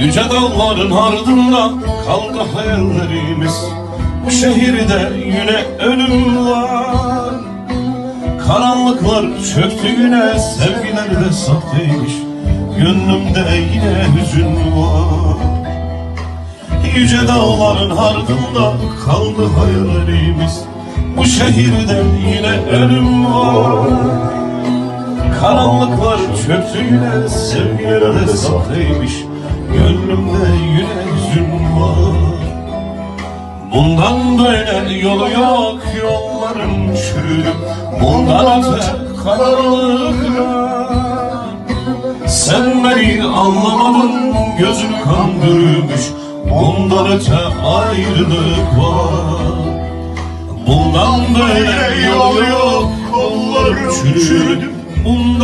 Yüce dağların ardında kaldı hayallerimiz. Bu şehirde yine ölüm var. Karanlıklar çöktü yine, sevgiler de sahteymiş. Gönlümde yine hüzün var. Yüce dağların ardında kaldı hayallerimiz. Bu şehirde yine ölüm var. Karanlıklar çöktü yine, sevgiler de sahteymiş. Gönlümde yine hüzün var. Bundan böyle yolu yok, yollarım çürüdü. Bundan öte karanlıklar. Sen beni anlamadın, gözüm kan bürümüş. Bundan öte ayrılık var. Bundan böyle yol yok, yollarım çürüdü. Bundan